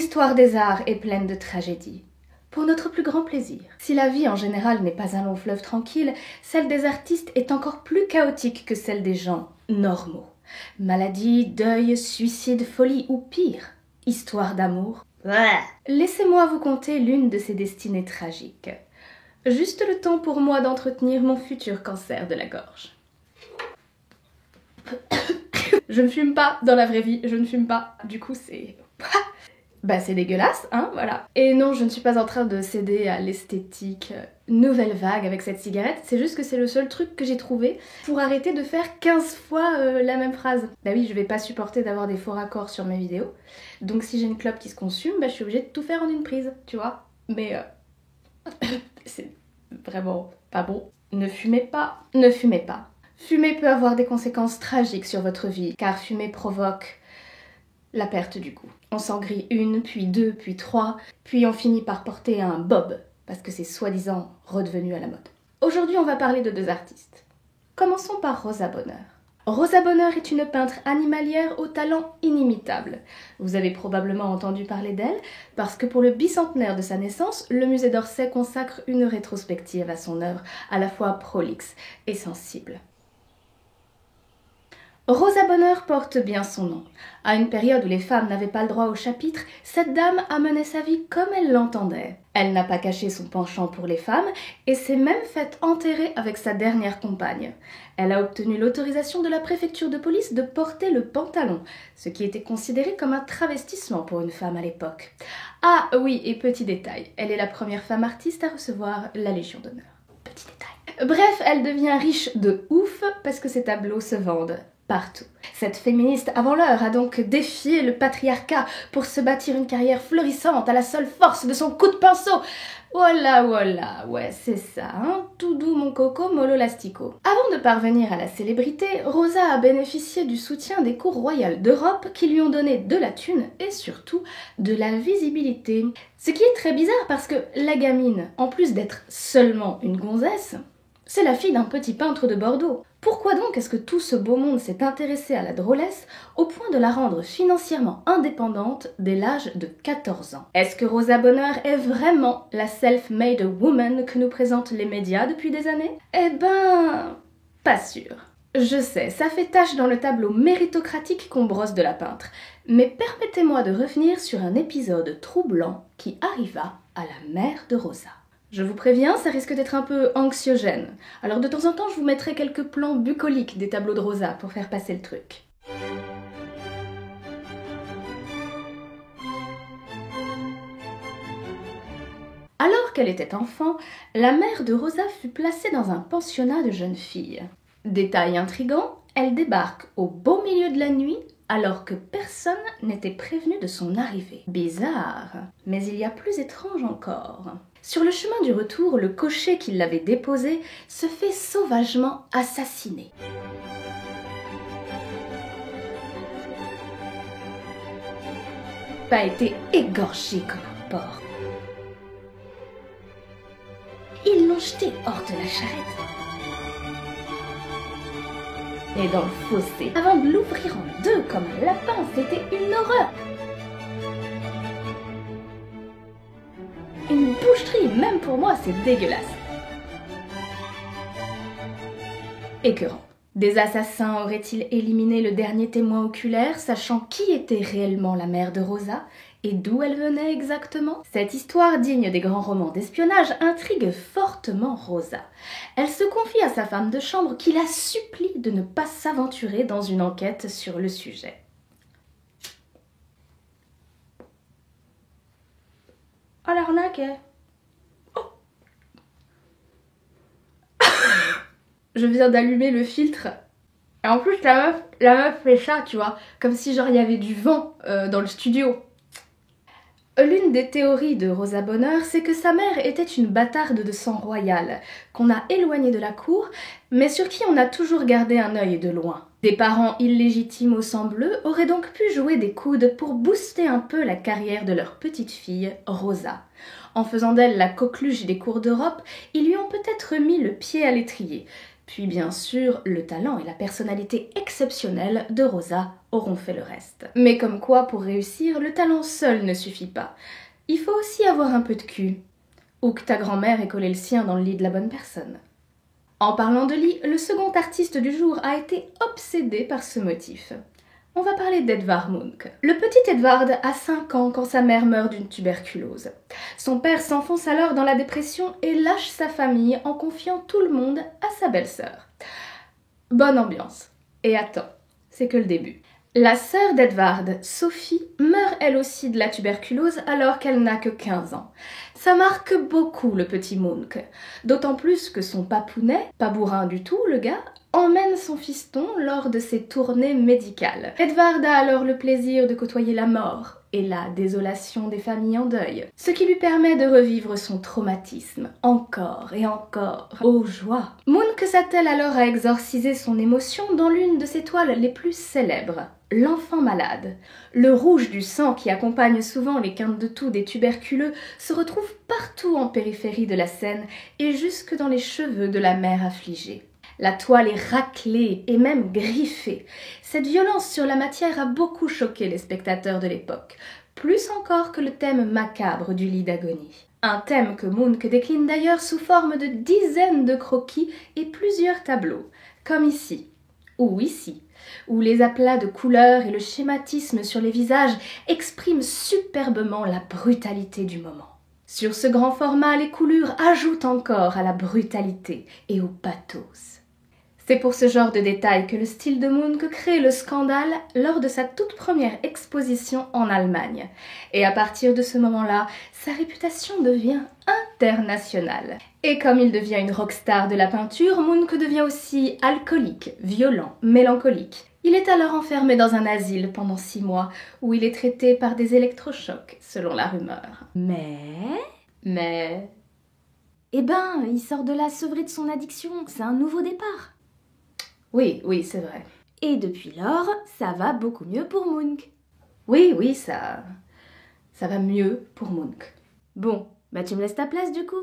L'histoire des arts est pleine de tragédies. Pour notre plus grand plaisir. Si la vie en général n'est pas un long fleuve tranquille, celle des artistes est encore plus chaotique que celle des gens normaux. Maladie, deuil, suicide, folie ou pire, histoire d'amour. Laissez-moi vous conter l'une de ces destinées tragiques. Juste le temps pour moi d'entretenir mon futur cancer de la gorge. Je ne fume pas dans la vraie vie, je ne fume pas. Du coup, c'est... c'est dégueulasse, hein, voilà. Et non, je ne suis pas en train de céder à l'esthétique nouvelle vague avec cette cigarette, c'est juste que c'est le seul truc que j'ai trouvé pour arrêter de faire 15 fois la même phrase. Bah oui, je vais pas supporter d'avoir des faux raccords sur mes vidéos, donc si j'ai une clope qui se consume, je suis obligée de tout faire en une prise, tu vois. Mais c'est vraiment pas bon. Ne fumez pas, ne fumez pas. Fumer peut avoir des conséquences tragiques sur votre vie, car fumer provoque la perte du goût. On s'en grille une, puis deux, puis trois, puis on finit par porter un bob, parce que c'est soi-disant redevenu à la mode. Aujourd'hui, on va parler de deux artistes. Commençons par Rosa Bonheur. Rosa Bonheur est une peintre animalière au talent inimitable. Vous avez probablement entendu parler d'elle, parce que pour le bicentenaire de sa naissance, le musée d'Orsay consacre une rétrospective à son œuvre, à la fois prolixe et sensible. Rosa Bonheur porte bien son nom. À une période où les femmes n'avaient pas le droit au chapitre, cette dame a mené sa vie comme elle l'entendait. Elle n'a pas caché son penchant pour les femmes et s'est même faite enterrer avec sa dernière compagne. Elle a obtenu l'autorisation de la préfecture de police de porter le pantalon, ce qui était considéré comme un travestissement pour une femme à l'époque. Ah oui, et petit détail, elle est la première femme artiste à recevoir la Légion d'honneur. Petit détail. Bref, elle devient riche de ouf parce que ses tableaux se vendent partout. Cette féministe avant l'heure a donc défié le patriarcat pour se bâtir une carrière florissante à la seule force de son coup de pinceau. Voilà, voilà, ouais, c'est ça, hein, tout doux mon coco, mollo lastico. Avant de parvenir à la célébrité, Rosa a bénéficié du soutien des cours royales d'Europe qui lui ont donné de la thune et surtout de la visibilité. Ce qui est très bizarre parce que la gamine, en plus d'être seulement une gonzesse, c'est la fille d'un petit peintre de Bordeaux. Pourquoi donc est-ce que tout ce beau monde s'est intéressé à la drôlesse au point de la rendre financièrement indépendante dès l'âge de 14 ans? Est-ce que Rosa Bonheur est vraiment la self-made woman que nous présentent les médias depuis des années? Eh ben, pas sûr. Je sais, ça fait tache dans le tableau méritocratique qu'on brosse de la peintre, mais permettez-moi de revenir sur un épisode troublant qui arriva à la mère de Rosa. Je vous préviens, ça risque d'être un peu anxiogène. Alors de temps en temps, je vous mettrai quelques plans bucoliques des tableaux de Rosa pour faire passer le truc. Alors qu'elle était enfant, la mère de Rosa fut placée dans un pensionnat de jeunes filles. Détail intrigant, elle débarque au beau milieu de la nuit alors que personne n'était prévenu de son arrivée. Bizarre, mais il y a plus étrange encore. Sur le chemin du retour, le cocher qui l'avait déposé se fait sauvagement assassiner. A été égorgé comme un porc. Ils l'ont jeté hors de la charrette et dans le fossé, avant de l'ouvrir en deux comme un lapin. C'était une horreur. Une boucherie, même pour moi, c'est dégueulasse. Écœurant. Des assassins auraient-ils éliminé le dernier témoin oculaire, sachant qui était réellement la mère de Rosa et d'où elle venait exactement? Cette histoire digne des grands romans d'espionnage intrigue fortement Rosa. Elle se confie à sa femme de chambre qui la supplie de ne pas s'aventurer dans une enquête sur le sujet. Oh l'arnaque! Oh. Je viens d'allumer le filtre. Et en plus la meuf fait ça, tu vois, comme si genre il y avait du vent dans le studio. L'une des théories de Rosa Bonheur, c'est que sa mère était une bâtarde de sang royal, qu'on a éloignée de la cour, mais sur qui on a toujours gardé un œil de loin. Des parents illégitimes au sang bleu auraient donc pu jouer des coudes pour booster un peu la carrière de leur petite fille, Rosa. En faisant d'elle la coqueluche des cours d'Europe, ils lui ont peut-être mis le pied à l'étrier. Puis bien sûr, le talent et la personnalité exceptionnelle de Rosa auront fait le reste. Mais comme quoi, pour réussir, le talent seul ne suffit pas. Il faut aussi avoir un peu de cul. Ou que ta grand-mère ait collé le sien dans le lit de la bonne personne. En parlant de lit, le second artiste du jour a été obsédé par ce motif. On va parler d'Edvard Munch. Le petit Edvard a 5 ans quand sa mère meurt d'une tuberculose. Son père s'enfonce alors dans la dépression et lâche sa famille en confiant tout le monde à sa belle-sœur. Bonne ambiance. Et attends, c'est que le début. La sœur d'Edvard, Sophie, meurt elle aussi de la tuberculose alors qu'elle n'a que 15 ans. Ça marque beaucoup le petit Munch, d'autant plus que son papounet, pas bourrin du tout le gars, emmène son fiston lors de ses tournées médicales. Edvard a alors le plaisir de côtoyer la mort et la désolation des familles en deuil, ce qui lui permet de revivre son traumatisme encore et encore. Oh joie! Munch s'attelle alors à exorciser son émotion dans l'une de ses toiles les plus célèbres, L'enfant malade. Le rouge du sang qui accompagne souvent les quintes de toux des tuberculeux se retrouve partout en périphérie de la scène et jusque dans les cheveux de la mère affligée. La toile est raclée et même griffée. Cette violence sur la matière a beaucoup choqué les spectateurs de l'époque, plus encore que le thème macabre du lit d'agonie. Un thème que Munch décline d'ailleurs sous forme de dizaines de croquis et plusieurs tableaux, comme ici, ou ici, où les aplats de couleurs et le schématisme sur les visages expriment superbement la brutalité du moment. Sur ce grand format, les coulures ajoutent encore à la brutalité et au pathos. C'est pour ce genre de détails que le style de Munch crée le scandale lors de sa toute première exposition en Allemagne. Et à partir de ce moment-là, sa réputation devient internationale. Et comme il devient une rockstar de la peinture, Munch devient aussi alcoolique, violent, mélancolique. Il est alors enfermé dans un asile pendant 6 mois, où il est traité par des électrochocs, selon la rumeur. Mais... Eh ben, il sort de là sevré de son addiction, c'est un nouveau départ. Oui, c'est vrai. Et depuis lors, ça va beaucoup mieux pour Munch. Oui, ça va mieux pour Munch. Bon, bah tu me laisses ta place du coup.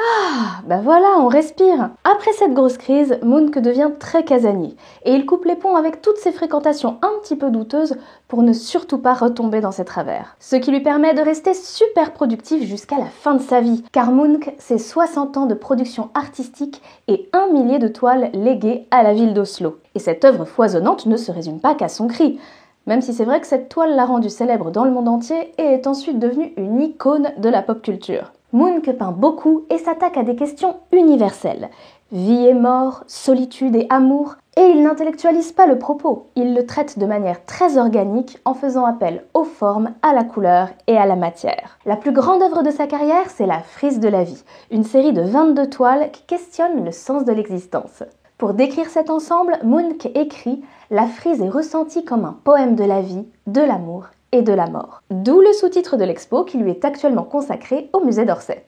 Ah, bah voilà, on respire. Après cette grosse crise, Munch devient très casanier et il coupe les ponts avec toutes ses fréquentations un petit peu douteuses pour ne surtout pas retomber dans ses travers. Ce qui lui permet de rester super productif jusqu'à la fin de sa vie, car Munch, c'est 60 ans de production artistique et 1 millier de toiles léguées à la ville d'Oslo. Et cette œuvre foisonnante ne se résume pas qu'à son cri. Même si c'est vrai que cette toile l'a rendu célèbre dans le monde entier et est ensuite devenue une icône de la pop culture. Munch peint beaucoup et s'attaque à des questions universelles. Vie et mort, solitude et amour. Et il n'intellectualise pas le propos, il le traite de manière très organique en faisant appel aux formes, à la couleur et à la matière. La plus grande œuvre de sa carrière, c'est La frise de la vie, une série de 22 toiles qui questionnent le sens de l'existence. Pour décrire cet ensemble, Munch écrit « La frise est ressentie comme un poème de la vie, de l'amour et de la mort ». D'où le sous-titre de l'expo qui lui est actuellement consacré au musée d'Orsay.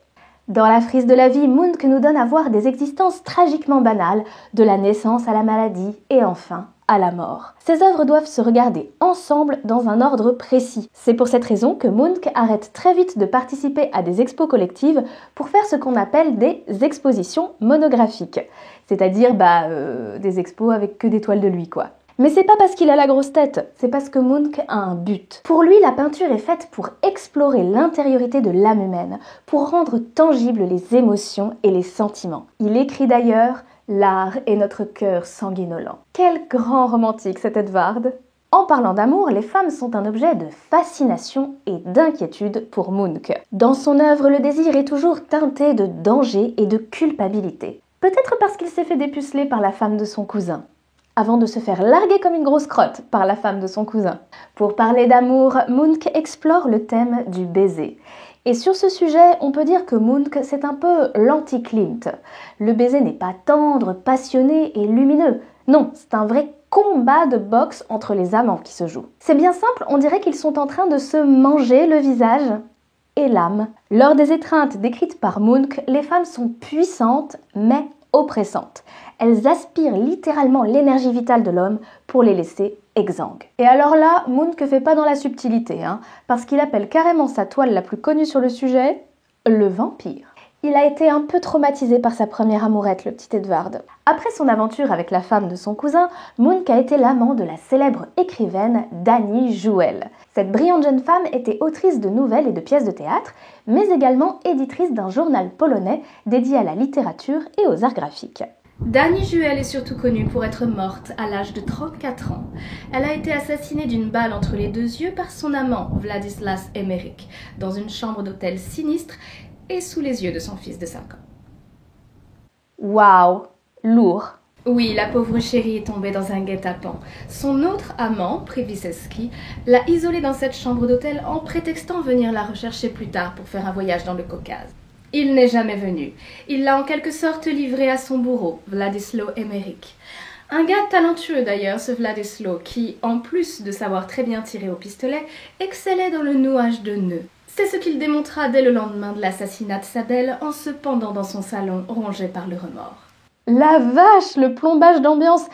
Dans La frise de la vie, Munch nous donne à voir des existences tragiquement banales, de la naissance à la maladie et enfin à la mort. Ces œuvres doivent se regarder ensemble dans un ordre précis. C'est pour cette raison que Munch arrête très vite de participer à des expos collectives pour faire ce qu'on appelle des expositions monographiques. C'est-à-dire des expos avec que des toiles de lui, quoi. Mais c'est pas parce qu'il a la grosse tête, c'est parce que Munch a un but. Pour lui, la peinture est faite pour explorer l'intériorité de l'âme humaine, pour rendre tangibles les émotions et les sentiments. Il écrit d'ailleurs « L'art est notre cœur sanguinolent ». Quel grand romantique cet Edvard! En parlant d'amour, les femmes sont un objet de fascination et d'inquiétude pour Munch. Dans son œuvre, le désir est toujours teinté de danger et de culpabilité. Peut-être parce qu'il s'est fait dépuceler par la femme de son cousin, avant de se faire larguer comme une grosse crotte par la femme de son cousin. Pour parler d'amour, Munch explore le thème du baiser. Et sur ce sujet, on peut dire que Munch, c'est un peu l'anti-Klimt. Le baiser n'est pas tendre, passionné et lumineux. Non, c'est un vrai combat de boxe entre les amants qui se joue. C'est bien simple, on dirait qu'ils sont en train de se manger le visage et l'âme. Lors des étreintes décrites par Munch, les femmes sont puissantes, mais oppressantes. Elles aspirent littéralement l'énergie vitale de l'homme pour les laisser exsangues. Et alors là, Munch ne fait pas dans la subtilité, parce qu'il appelle carrément sa toile la plus connue sur le sujet, le vampire. Il a été un peu traumatisé par sa première amourette, le petit Edward. Après son aventure avec la femme de son cousin, Munch a été l'amant de la célèbre écrivaine Dani Juel. Cette brillante jeune femme était autrice de nouvelles et de pièces de théâtre, mais également éditrice d'un journal polonais dédié à la littérature et aux arts graphiques. Dani Juel est surtout connue pour être morte à l'âge de 34 ans. Elle a été assassinée d'une balle entre les 2 yeux par son amant, Władysław Emeryk, dans une chambre d'hôtel sinistre et sous les yeux de son fils de 5 ans. Waouh, lourd. Oui, la pauvre chérie est tombée dans un guet-apens. Son autre amant, Przewalski, l'a isolée dans cette chambre d'hôtel en prétextant venir la rechercher plus tard pour faire un voyage dans le Caucase. Il n'est jamais venu. Il l'a en quelque sorte livrée à son bourreau, Władysław Emeryk. Un gars talentueux d'ailleurs, ce Władysław, qui, en plus de savoir très bien tirer au pistolet, excellait dans le nouage de nœuds. C'est ce qu'il démontra dès le lendemain de l'assassinat de sa belle en se pendant dans son salon, rongé par le remords. La vache, le plombage d'ambiance.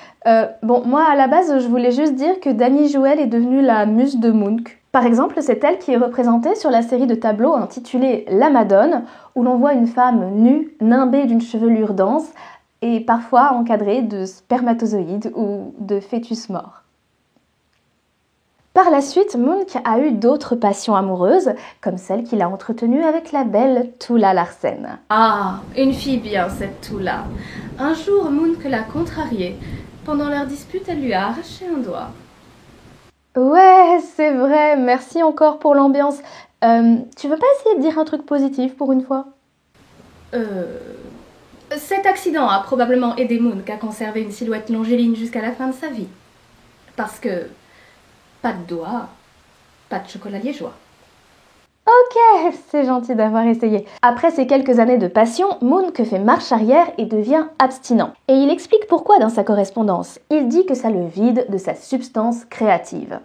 Moi à la base, je voulais juste dire que Dani Juel est devenue la muse de Munch. Par exemple, c'est elle qui est représentée sur la série de tableaux intitulée La Madone, où l'on voit une femme nue, nimbée d'une chevelure dense, et parfois encadrée de spermatozoïdes ou de fœtus morts. Par la suite, Munch a eu d'autres passions amoureuses, comme celle qu'il a entretenue avec la belle Tula Larsen. Ah, une fille bien, cette Tula. Un jour, Munch l'a contrariée. Pendant leur dispute, elle lui a arraché un doigt. Ouais, c'est vrai, merci encore pour l'ambiance. Tu veux pas essayer de dire un truc positif pour une fois ? Cet accident a probablement aidé Munch à conserver une silhouette longiligne jusqu'à la fin de sa vie. Parce que... pas de doigt, pas de chocolat liégeois. Ok, c'est gentil d'avoir essayé. Après ces quelques années de passion, Munch fait marche arrière et devient abstinent. Et il explique pourquoi dans sa correspondance. Il dit que ça le vide de sa substance créative.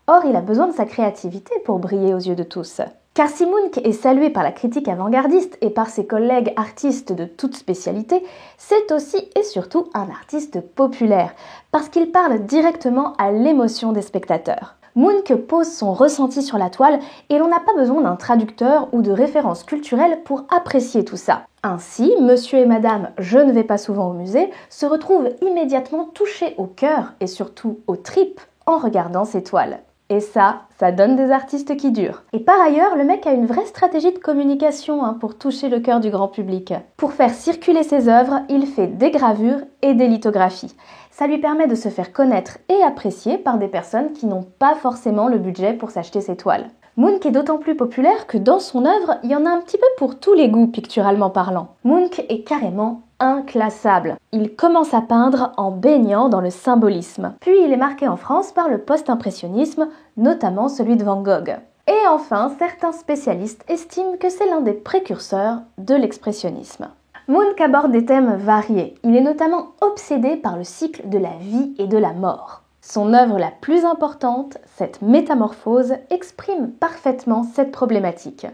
Or, il a besoin de sa créativité pour briller aux yeux de tous. Car si Munch est salué par la critique avant-gardiste et par ses collègues artistes de toute spécialité, c'est aussi et surtout un artiste populaire, parce qu'il parle directement à l'émotion des spectateurs. Munch pose son ressenti sur la toile et l'on n'a pas besoin d'un traducteur ou de références culturelles pour apprécier tout ça. Ainsi, monsieur et madame Je ne vais pas souvent au musée se retrouvent immédiatement touchés au cœur et surtout aux tripes en regardant ces toiles. Et ça donne des artistes qui durent. Et par ailleurs, le mec a une vraie stratégie de communication pour toucher le cœur du grand public. Pour faire circuler ses œuvres, il fait des gravures et des lithographies. Ça lui permet de se faire connaître et apprécier par des personnes qui n'ont pas forcément le budget pour s'acheter ses toiles. Munch est d'autant plus populaire que dans son œuvre, il y en a un petit peu pour tous les goûts picturalement parlant. Munch est carrément inclassable. Il commence à peindre en baignant dans le symbolisme. Puis il est marqué en France par le post-impressionnisme, notamment celui de Van Gogh. Et enfin, certains spécialistes estiment que c'est l'un des précurseurs de l'expressionnisme. Munch aborde des thèmes variés. Il est notamment obsédé par le cycle de la vie et de la mort. Son œuvre la plus importante, cette Métamorphose, exprime parfaitement cette problématique.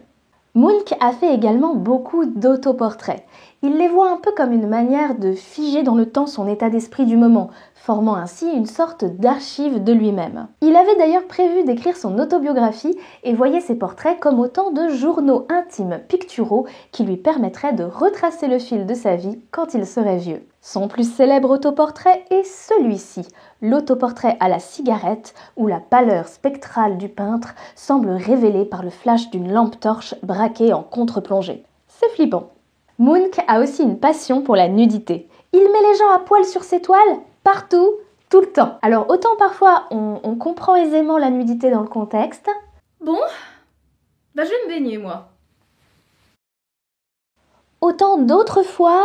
Munch a fait également beaucoup d'autoportraits. Il les voit un peu comme une manière de figer dans le temps son état d'esprit du moment, formant ainsi une sorte d'archive de lui-même. Il avait d'ailleurs prévu d'écrire son autobiographie et voyait ses portraits comme autant de journaux intimes picturaux qui lui permettraient de retracer le fil de sa vie quand il serait vieux. Son plus célèbre autoportrait est celui-ci, l'autoportrait à la cigarette où la pâleur spectrale du peintre semble révélée par le flash d'une lampe torche braquée en contre-plongée. C'est flippant. Munch a aussi une passion pour la nudité. Il met les gens à poil sur ses toiles, partout, tout le temps. Alors autant parfois on comprend aisément la nudité dans le contexte. Bon, je vais me baigner moi. Autant d'autres fois,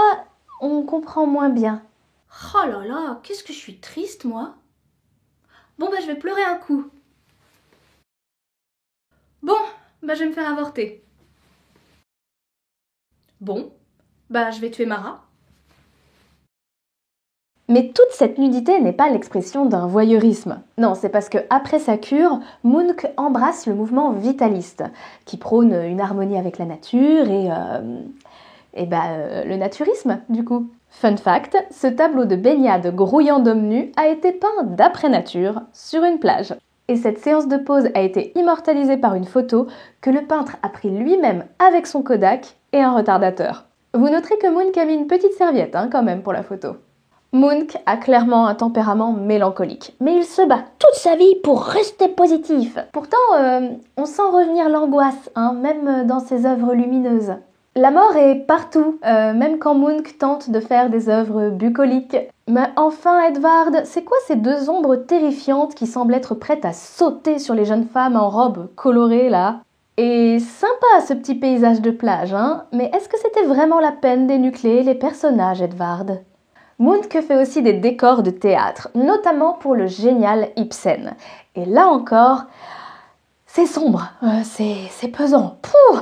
on comprend moins bien. Oh là là, qu'est-ce que je suis triste moi. Bon je vais pleurer un coup. Bon, je vais me faire avorter. Bon, je vais tuer Mara. Mais toute cette nudité n'est pas l'expression d'un voyeurisme. Non, c'est parce que après sa cure, Munch embrasse le mouvement vitaliste, qui prône une harmonie avec la nature et le naturisme, du coup. Fun fact, ce tableau de baignade grouillant d'hommes nus a été peint d'après nature sur une plage. Et cette séance de pose a été immortalisée par une photo que le peintre a pris lui-même avec son Kodak et un retardateur. Vous noterez que Moonk a mis une petite serviette quand même pour la photo. Moonk a clairement un tempérament mélancolique, mais il se bat toute sa vie pour rester positif. Pourtant, on sent revenir l'angoisse, même dans ses œuvres lumineuses. La mort est partout, même quand Moonk tente de faire des œuvres bucoliques. Mais enfin, Edvard, c'est quoi ces deux ombres terrifiantes qui semblent être prêtes à sauter sur les jeunes femmes en robe colorée, là? Et sympa ce petit paysage de plage, mais est-ce que c'était vraiment la peine d'énucléer les personnages, Edvard? Moonk fait aussi des décors de théâtre, notamment pour le génial Ibsen. Et là encore, c'est sombre, c'est pesant. Pouh.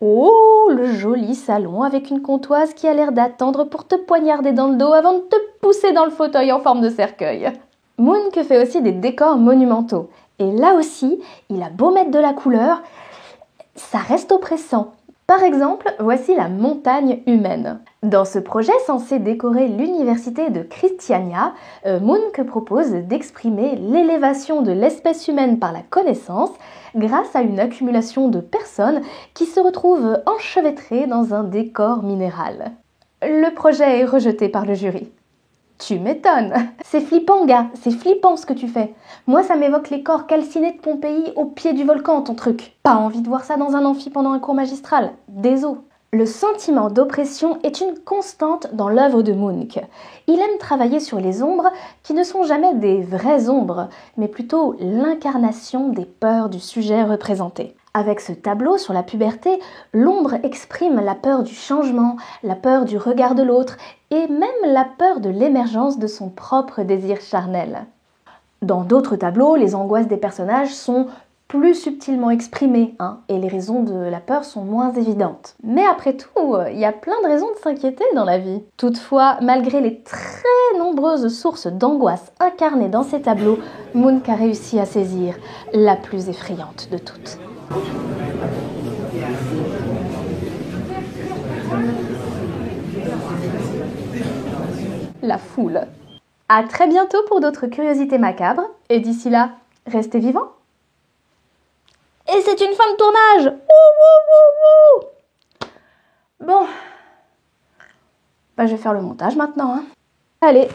Oh, le joli salon avec une comptoise qui a l'air d'attendre pour te poignarder dans le dos avant de te pousser dans le fauteuil en forme de cercueil. Moonk fait aussi des décors monumentaux. Et là aussi, il a beau mettre de la couleur, ça reste oppressant. Par exemple, voici la montagne humaine. Dans ce projet censé décorer l'université de Christiania, Moonk propose d'exprimer l'élévation de l'espèce humaine par la connaissance grâce à une accumulation de personnes qui se retrouvent enchevêtrées dans un décor minéral. Le projet est rejeté par le jury. Tu m'étonnes. C'est flippant, gars, c'est flippant ce que tu fais. Moi, ça m'évoque les corps calcinés de Pompéi au pied du volcan, ton truc. Pas envie de voir ça dans un amphi pendant un cours magistral. Désolé. Le sentiment d'oppression est une constante dans l'œuvre de Moonk. Il aime travailler sur les ombres qui ne sont jamais des vraies ombres, mais plutôt l'incarnation des peurs du sujet représenté. Avec ce tableau sur la puberté, l'ombre exprime la peur du changement, la peur du regard de l'autre et même la peur de l'émergence de son propre désir charnel. Dans d'autres tableaux, les angoisses des personnages sont plus subtilement exprimées, et les raisons de la peur sont moins évidentes. Mais après tout, il y a plein de raisons de s'inquiéter dans la vie. Toutefois, malgré les très nombreuses sources d'angoisse incarnées dans ces tableaux, Moonk a réussi à saisir la plus effrayante de toutes. La foule. À très bientôt pour d'autres curiosités macabres, et d'ici là, restez vivants. Et c'est une fin de tournage. Bon, je vais faire le montage maintenant. Allez,